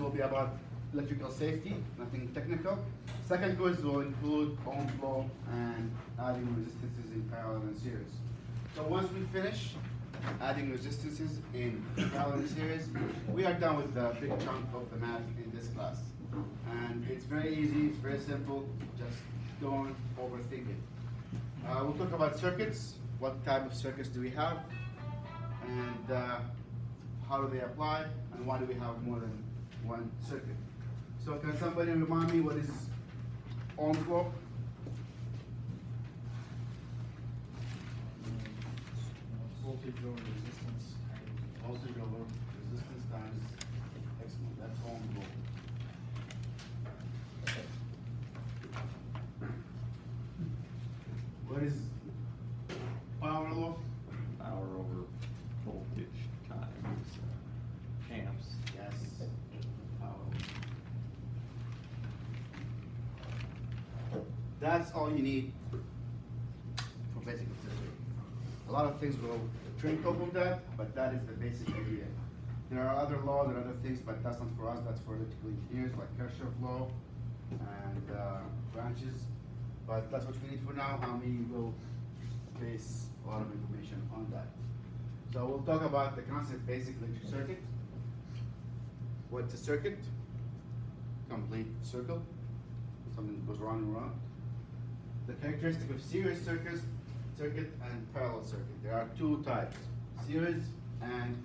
will be about electrical safety, nothing technical. Second quiz will include ohm flow and adding resistances in parallel and series. So once we finish adding resistances in parallel and series, we are done with the big chunk of the math in this class. And it's very easy, it's very simple, just don't overthink it. We'll talk about circuits, what type of circuits do we have, and how do they apply, and why do we have more than one circuit. So can somebody remind me what is ohm flow? Voltage over resistance. Voltage over resistance times exponent. That's ohm flow. What is power law? Power over voltage times amps. Yes. Power. That's all you need for basic circuit. A lot of things will drink over that, but that is the basic idea. There are other laws and other things, but that's not for us. That's for electrical engineers, like Kirchhoff law and branches. But that's what we need for now, and we will base a lot of information on that. So we'll talk about the concept basic electric circuit. What's a circuit? Complete circle. Something that goes round and round. The characteristic of series circuit and parallel circuit. There are two types, series and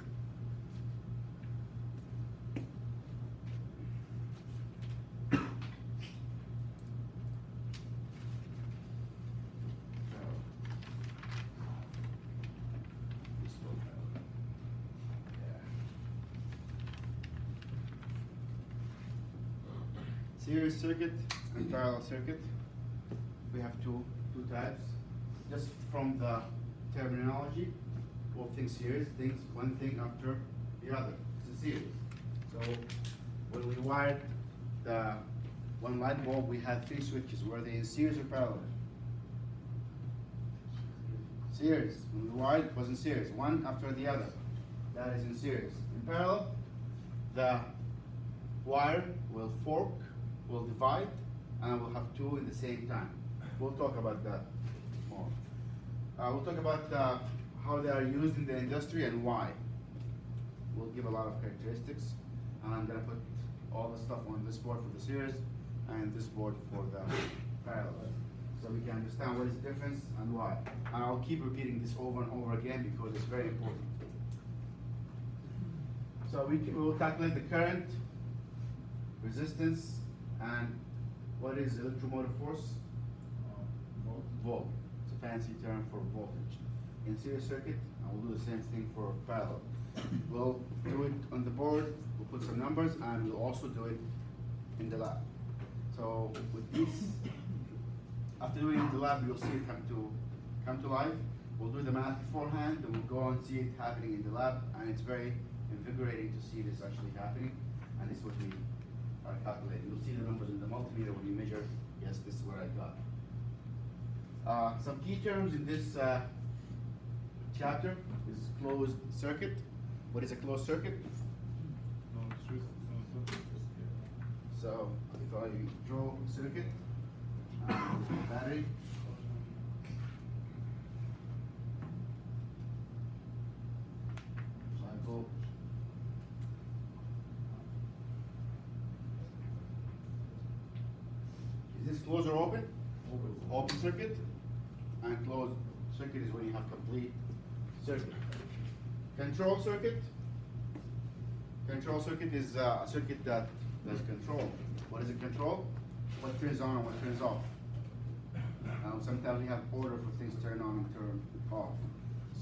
series circuit and parallel circuit. We have two types. Just from the terminology, both things series, things one thing after the other. It's a series. So when we wired the one light bulb, we had three switches. Were they in series or parallel? Series. When we wired, it was in series, one after the other. That is in series. In parallel, the wire will fork, will divide, and we'll have two in the same time. We'll talk about that more. We'll talk about how they are used in the industry and why. We'll give a lot of characteristics, and I'm gonna put all the stuff on this board for the series and this board for the parallel, so we can understand what is the difference and why. And I'll keep repeating this over and over again because it's very important. So we will calculate the current, resistance, and what is electromotive force? Volt. It's a fancy term for voltage. In series circuit, and we'll do the same thing for parallel. We'll do it on the board, we'll put some numbers, and we'll also do it in the lab. So with these, after doing it in the lab, you'll see it come to life. We'll do the math beforehand, and we'll go and see it happening in the lab, and it's very invigorating to see this actually happening, and this is what we are calculating. You'll see the numbers in the multimeter when you measure, yes, this is what I got. Some key terms in this chapter is closed circuit. What is a closed circuit? So if I draw a circuit, battery, cycle, is this closed or open? Open circuit. And closed circuit is when you have complete circuit. Control circuit. Control circuit is a circuit that does control. What is it control? What turns on and what turns off. Sometimes we have order for things turn on and turn off.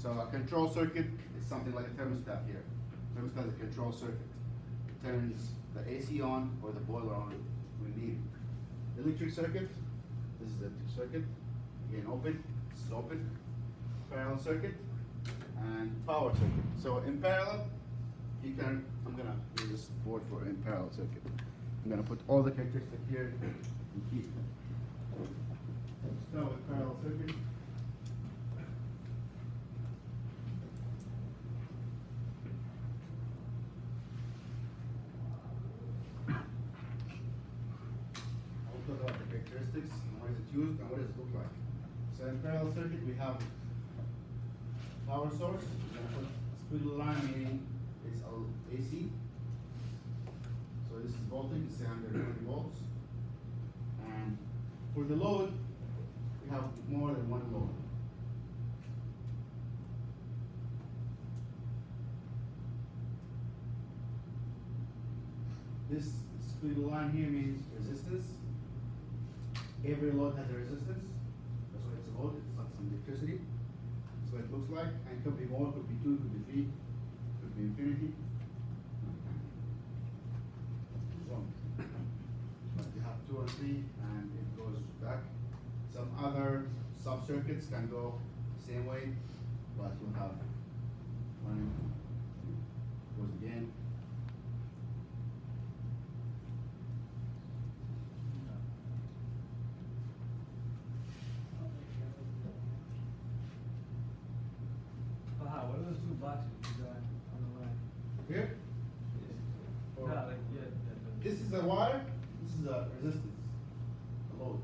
So a control circuit is something like a thermostat here. Thermostat is a control circuit. It turns the AC on or the boiler on when needed. Electric circuit. This is the electric circuit. Again, open. This is open. Parallel circuit and power circuit. So in parallel, you can. I'm gonna use this board for in parallel circuit. I'm gonna put all the characteristics here and keep them. Start with parallel circuit. characteristics, and what is it used, and what does it look like. So in parallel circuit, we have power source. We're gonna put squiggly line, meaning it's AC. So this is voltage, it's 120 volts. And for the load, we have more than one load. This squiggly line here means resistance. Every load has a resistance. That's why it's a load, it's not some electricity. That's what it looks like. And it could be more, could be 2, could be 3, could be infinity. So, but you have 2 and 3, and it goes back. Some other sub-circuits can go the same way, but you have one goes again. What are those two boxes you got on the line? Here? Or- No, like, yeah. This is a wire, this is a resistance, a load.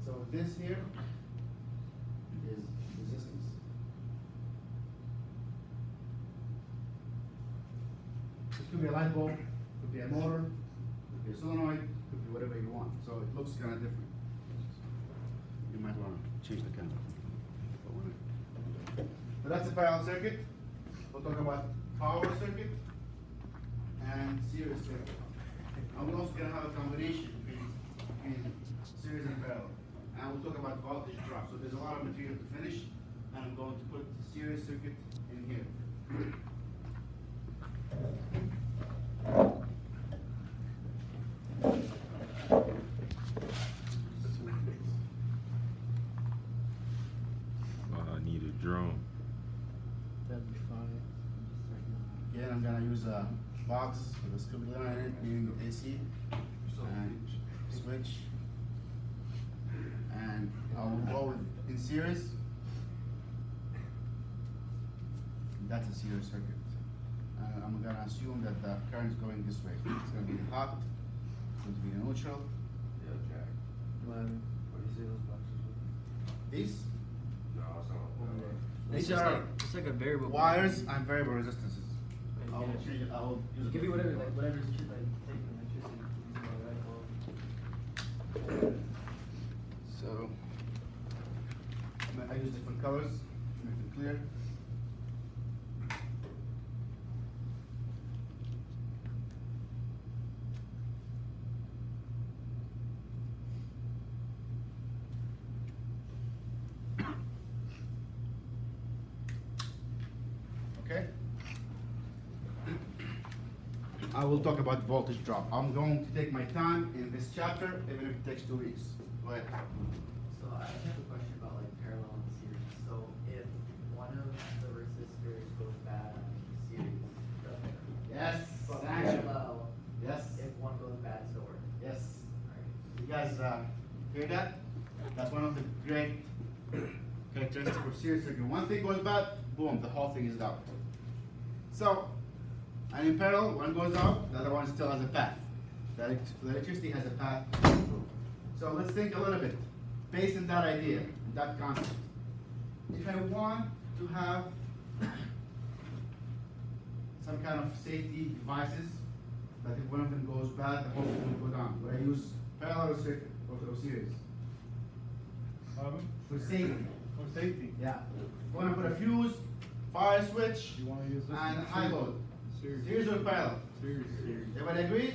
So this here is resistance. It could be a light bulb, could be a motor, could be a solenoid, could be whatever you want. So it looks kind of different. You might want to change the camera. So that's a parallel circuit. We'll talk about power circuit and series circuit. And we're also going to have a combination between series and parallel. And we'll talk about voltage drop. So there's a lot of material to finish, and I'm going to put the series circuit in here. I need a drone. That'd be fine. Again, I'm going to use a box with a squiggly line in it, meaning AC, and switch. And I'll go with in series. That's a series circuit. And I'm gonna assume that the current is going this way. It's gonna be hot, it's going to be neutral. Yeah, Jack. What do you say those boxes were? These No, it's not. These just are like, it's like a variable. wires and variable resistances. Right, I will yeah. change it. I will use It it. could be whatever, like whatever's like taking electricity. So I use different colors to make them clear. Okay. I will talk about voltage drop. I'm going to take my time in this chapter, even if it takes 2 weeks. Go ahead. So I just have a question about like parallel and series. So if one of the resistors goes bad on series, Yes. but Thank you. parallel, Yes. if one goes bad, it still works. Yes. Alright. You guys hear that? That's one of the great characteristics of series circuit. One thing goes bad, boom, the whole thing is out. So, and in parallel, one goes out, the other one still has a path. The electricity has a path. So let's think a little bit, based on that idea, that concept. If I want to have some kind of safety devices, that if one of them goes bad, the whole thing will go down. Would I use parallel circuit or series? For safety. For safety. Yeah. You want to put a fuse, fire switch, You wanna use this? and one? high load. Series. Series or parallel? Series. Everybody agree?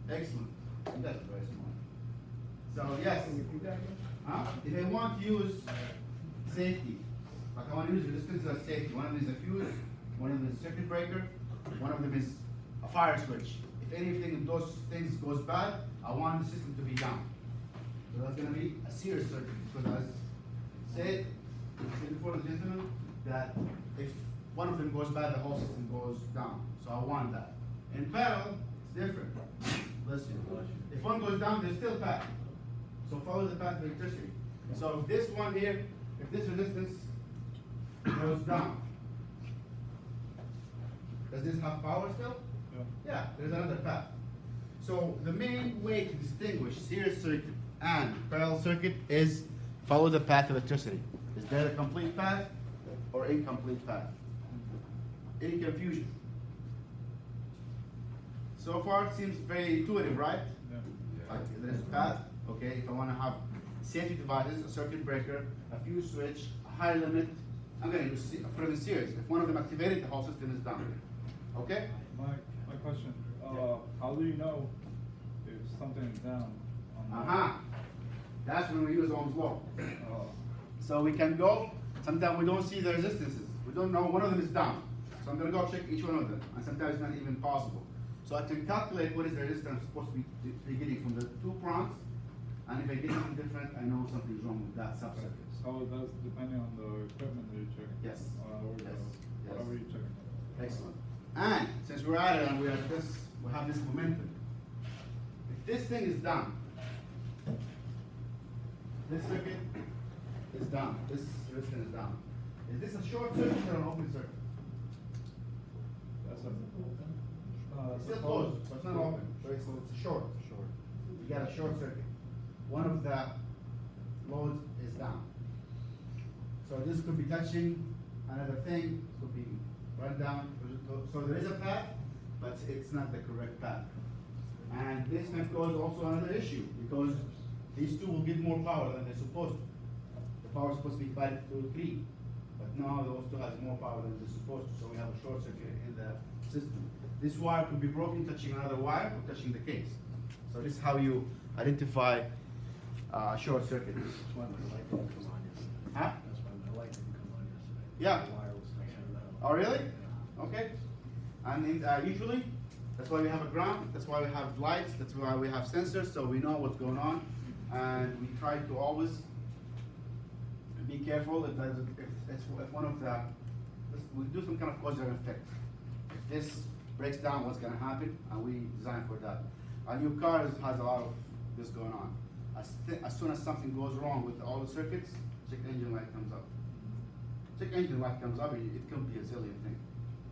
Excellent. You guys are very smart. So yes. Huh? If I want to use safety, like I want to use resistance as safety, one of them is a fuse, one of them is a circuit breaker, one of them is a fire switch. If anything of those things goes bad, I want the system to be down. So that's going to be a series circuit, because as said before the gentleman, that if one of them goes bad, the whole system goes down. So I want that. In parallel, it's different. Listen, if one goes down, there's still path. So follow the path of electricity. So if this one here, if this resistance goes down, does this have power still? Yeah, there's another path. So the main way to distinguish series circuit and parallel circuit is follow the path of electricity. Is there a complete path or incomplete path? Any confusion? So far it seems very intuitive, right? Like there's a path, okay, if I want to have safety devices, a circuit breaker, a fuse switch, a high limit, I'm going to put it in series. If one of them activated, the whole system is done. Okay? My question, how do you know if something is down? That's when we use Ohm's law. Oh, So we can go, sometimes we don't see the resistances. We don't know one of them is down. So I'm going to go check each one of them. And sometimes it's not even possible. So I can calculate what is the resistance supposed to be getting from the two prongs. And if I get something different, I know something's wrong with that subcircuit. so that's depending on the equipment that you're checking? Yes. Or Yes. whatever you're checking. Excellent. And since we're at it and we have this momentum. If this thing is done, this circuit is done, this resistance is down. Is this a short circuit or an open circuit? That's a, It's still closed, so it's not open, so it's a short. You got a short circuit. One of the loads is down. So this could be touching another thing, it could be run down. So there is a path, but it's not the correct path. And this can cause also another issue, because these two will give more power than they're supposed to. The power is supposed to be divided through 3, but now those two has more power than they're supposed to, so we have a short circuit in the system. This wire could be broken touching another wire or touching the case. So this is how you identify a short circuit. That's why my light didn't come on yesterday. Huh? That's why my light didn't come on yesterday. Yeah. The wire was touching metal. Oh, really? Okay. And usually, that's why we have a ground, that's why we have lights, that's why we have sensors, so we know what's going on. And we try to always be careful if one of the, we do some kind of cause and effect. If this breaks down, what's gonna happen, and we design for that. A new car has a lot of this going on. As soon as something goes wrong with all the circuits, check engine light comes up. Check engine light comes up, it can be a zillion things.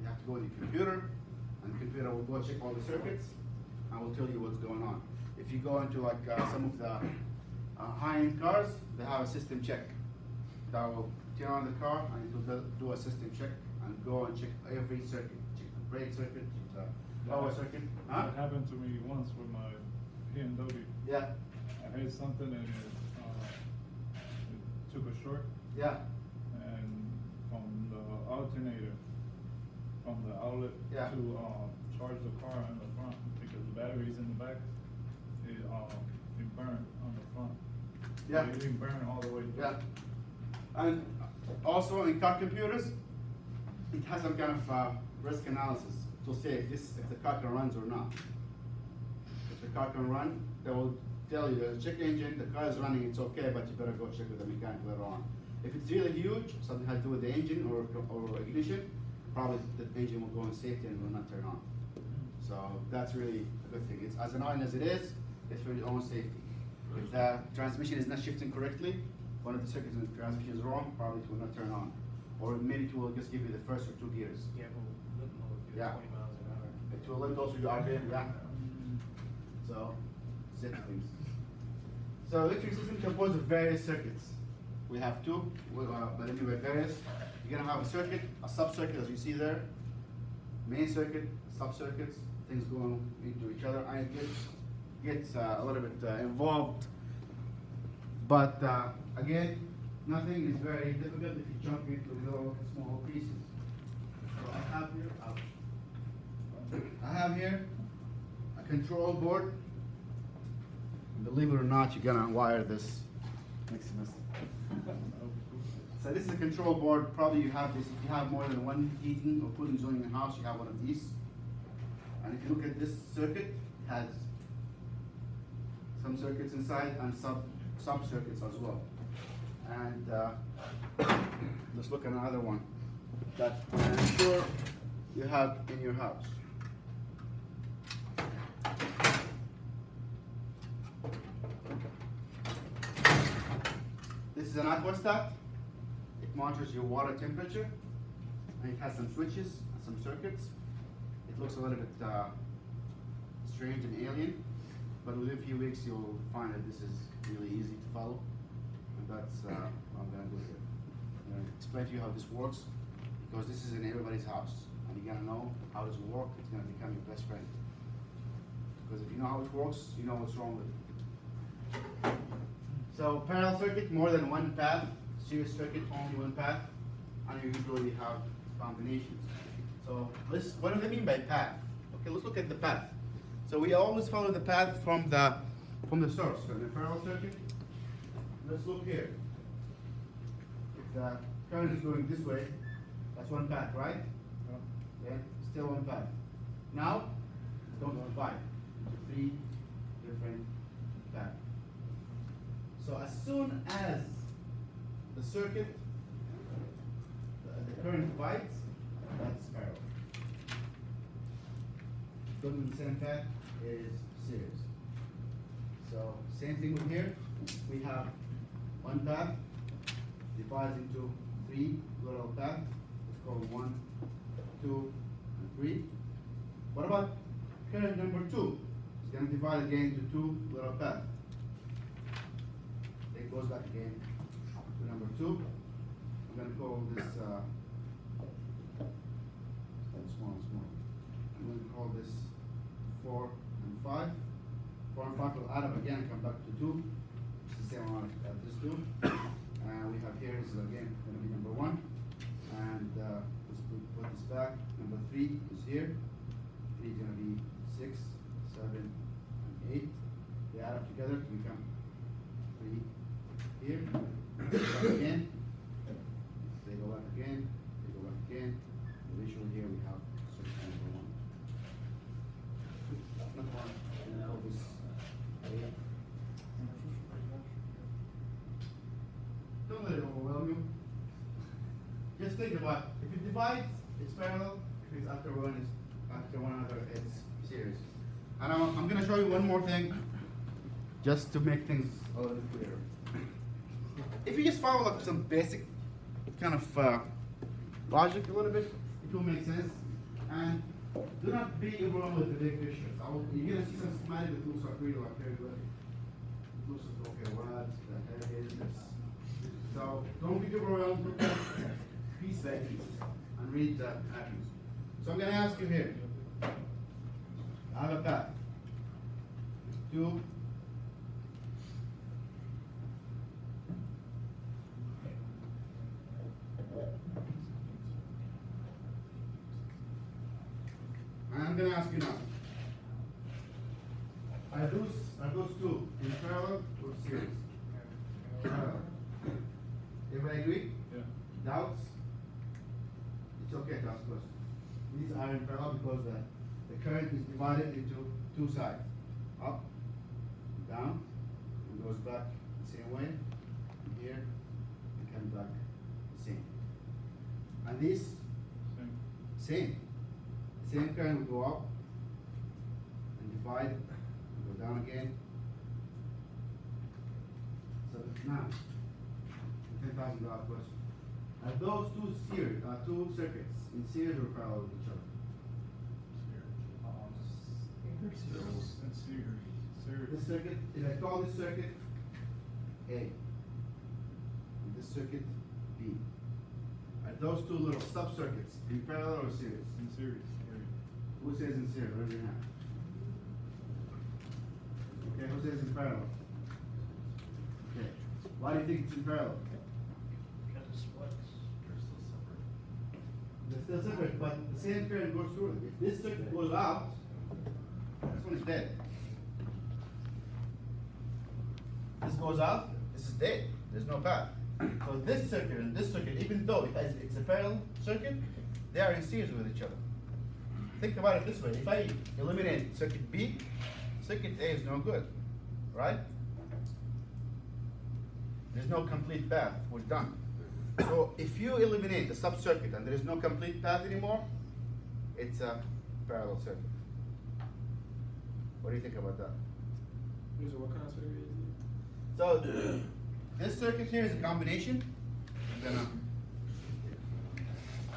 You have to go to your computer, and the computer will go check all the circuits, and will tell you what's going on. If you go into like some of the high-end cars, they have a system check. That will turn on the car, and it will do a system check, and go and check every circuit. Check the brake circuit, check the power circuit. Huh? That happened to me once with my BMW. Yeah, I hit something and it took a short, yeah, and from the alternator, from the outlet Yeah. to charge the car in the front, because the battery's in the back, it burned on the front. Yeah. It didn't burn all the way through. yeah. And also in car computers, it has some kind of risk analysis to say if the car can run or not. If the car can run, they will tell you there's a check engine, the car is running, it's okay, but you better go check with the mechanic later on. If it's really huge, something has to do with the engine or ignition, probably the engine will go in safety and will not turn on. So that's really a good thing. It's as annoying as it is, it's for your own safety. If the transmission is not shifting correctly, one of the circuits in the transmission is wrong, probably it will not turn on. Or maybe it will just give you the first or 2 gears. Yeah, but limit mode, do Yeah. 20 miles an hour. It will limit also your RPM, yeah. So, set things. So electric system is composed of various circuits. We have 2, but anyway, various. You're gonna have a circuit, a sub-circuit as you see there, main circuit, sub-circuits, things going into each other, and it gets a little bit involved. But again, nothing is very difficult if you chunk it into little small pieces. So I have here a control board. Believe it or not, you're gonna wire this next semester. So this is a control board. Probably you have this. If you have more than one heating or cooling zone in your house, you have one of these. And if you look at this circuit, it has some circuits inside and sub circuits as well. And let's look at another one that I'm sure you have in your house. This is an aquastat. It monitors your water temperature, and it has some switches and some circuits. It looks a little bit strange and alien, but within a few weeks you'll find that this is really easy to follow, and that's what I'm gonna do here. I'm gonna explain to you how this works, because this is in everybody's house, and you gotta know how does it work. It's gonna become your best friend, because if you know how it works, you know what's wrong with it. So parallel circuit, more than one path. Series circuit, only one path, and you usually have combinations. So what do they mean by path? Okay, let's look at the path. So we always follow the path from the source. So in a parallel circuit, let's look here. If the current is going this way, that's one path, right? Okay, still one path. Now it's going to divide into 3 different paths. So as soon as the circuit, the current divides, that's parallel. Going in the same path is series. So same thing with here. We have one path divides into 3 little paths. It's called 1, 2, and 3. What about current number 2? It's going to divide again into 2 little paths. It goes back again to number 2. I'm going to call this small. I'm going to call this 4 and 5. 4 and 5 will add up again and come back to 2. It's the same amount as this 2. We have here is again going to be number 1. And let's put this back. Number 3 is here. 3 is going to be 6, 7, and 8. They add up together to become 3 here. Back again. They go back again. They go back again. Eventually here we have circuit number 1. Not 1. And call this 8. Don't let it overwhelm you. Just think about if it divides, it's parallel. If it's after one another, it's series. And I'm going to show you one more thing, just to make things a little bit clearer. If you just follow like some basic kind of logic a little bit, it will make sense. And do not be overwhelmed with the big pictures. You're going to see some schematic that looks like really like very good. It looks like, okay, what the heck is this? So don't be overwhelmed, look at piece by piece and read the attributes. So I'm going to ask you here. I have a path. 2. And I'm going to ask you now. Are those 2 in parallel or series? Parallel. Everybody agree? Yeah. Doubts? It's okay to ask questions. These are in parallel because the current is divided into 2 sides. Up, down, and goes back the same way. Here, and comes back the same. And these, same. The same current will go up and divide, and go down again. So now, $10,000 question. Are those 2 circuits in series or parallel with each other? This circuit, if I call this circuit A, and this circuit B, are those 2 little sub-circuits in parallel or series? In series. Who says in series? Raise your hand. Okay, who says in parallel? Okay. Why do you think it's in parallel? Because it splits. They're still separate, but the same current goes through it. If this circuit goes out, this one is dead. This goes out, this is dead. There's no path. So this circuit and this circuit, even though it's a parallel circuit, they are in series with each other. Think about it this way. If I eliminate circuit B, circuit A is no good, right? There's no complete path. We're done. So if you eliminate the sub-circuit and there is no complete path anymore, it's a parallel circuit. What do you think about that? What kind of circuit is it? So this circuit here is a combination.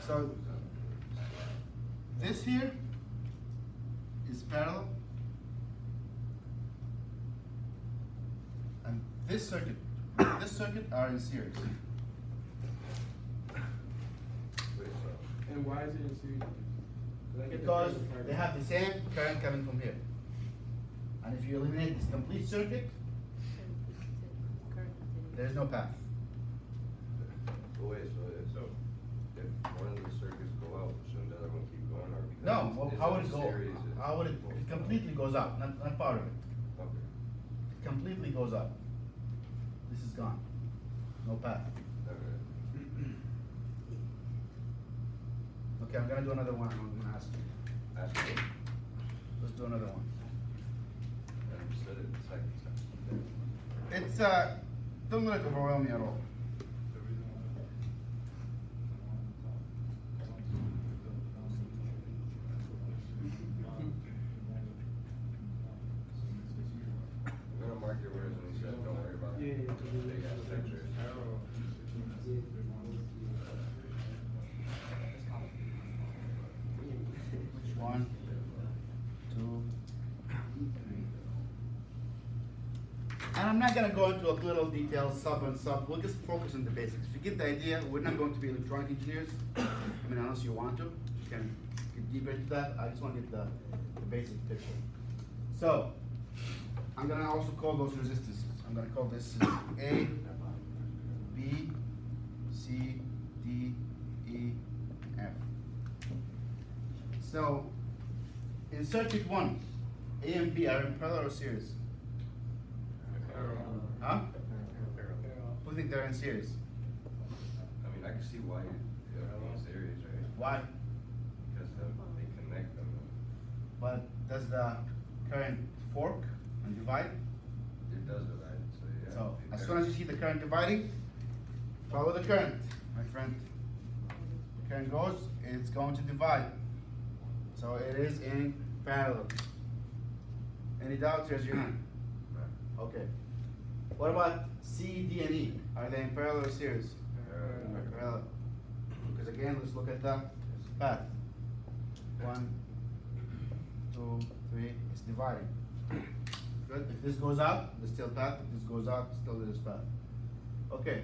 So this here is parallel. this circuit, this circuit are in series. And why is it in series? 'Cause I get the Because current part. they have the same current coming from here. And if you eliminate this complete circuit, there's no path. So wait, so if one of the circuits go out, shouldn't the other one keep going, or because? No, well, it's how in would it go? series, it's- How would it completely goes out, not part of it. Okay. It completely goes out. This is gone. No path. Alright. Okay, I'm gonna do another one, I'm gonna ask you. That's good. Let's do another one. I understood it the second time. It's, don't let it overwhelm me at all. The reason why. I'm gonna mark your words when he said, don't worry about it. Yeah, yeah, yeah. They got pictures. One, two, three. And I'm not gonna go into a little details, sub and sub, we'll just focus on the basics. If you get the idea, we're not going to be electronic engineers. I mean, unless you want to, just can get deeper into that, I just wanna get the basic picture. So, I'm gonna also call those resistances. I'm gonna call this A, B, C, D, E, F. So, in circuit one, A and B are in parallel or series? Huh? Who think they're in series? I mean, I can see why you're in series, right? Why? Because they connect them. But does the current fork and divide? It does divide, so yeah. So, they as soon as you see the current dividing, follow the current, my friend. The current goes, it's going to divide. So it is in parallel. Any doubts? Raise your hand. Right. Okay. What about C, D, and E? Are they in parallel or series? Parallel. Because again, let's look at the path. 1, 2, 3, it's dividing. Good, if this goes out, there's still path, if this goes out, still there's path. Okay,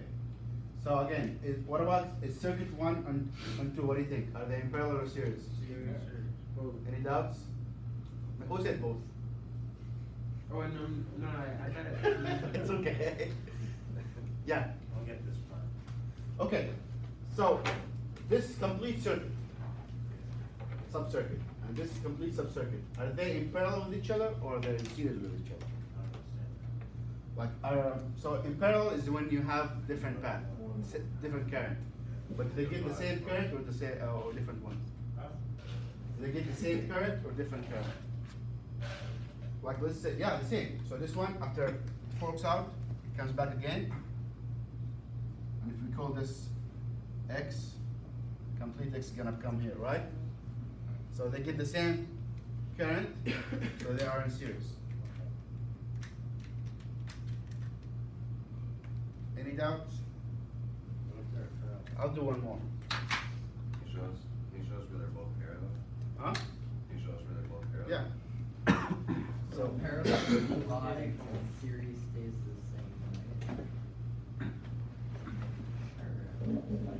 so again, what about, is circuit 1 and 2, what do you think? Are they in parallel or series? Both. Any doubts? Who said both? Oh, no, I thought it. It's okay. Yeah. I'll get this part. Okay, so this complete circuit, sub-circuit, and this complete sub-circuit, are they in parallel with each other or are they in series with each other? Like, so in parallel is when you have different path, different current, but do they get the same current or the same or different ones? Do they get the same current or different current? Like, let's say, yeah, the same. So this one, after it forks out, it comes back again. And if we call this X, complete X is gonna come here, right? So they get the same current, so they are in series. Any doubts? I'll do one more. Can you show us where they're both parallel? Huh? Can you show us where they're both parallel? Yeah. So parallel divide and series stays the same, right? Or,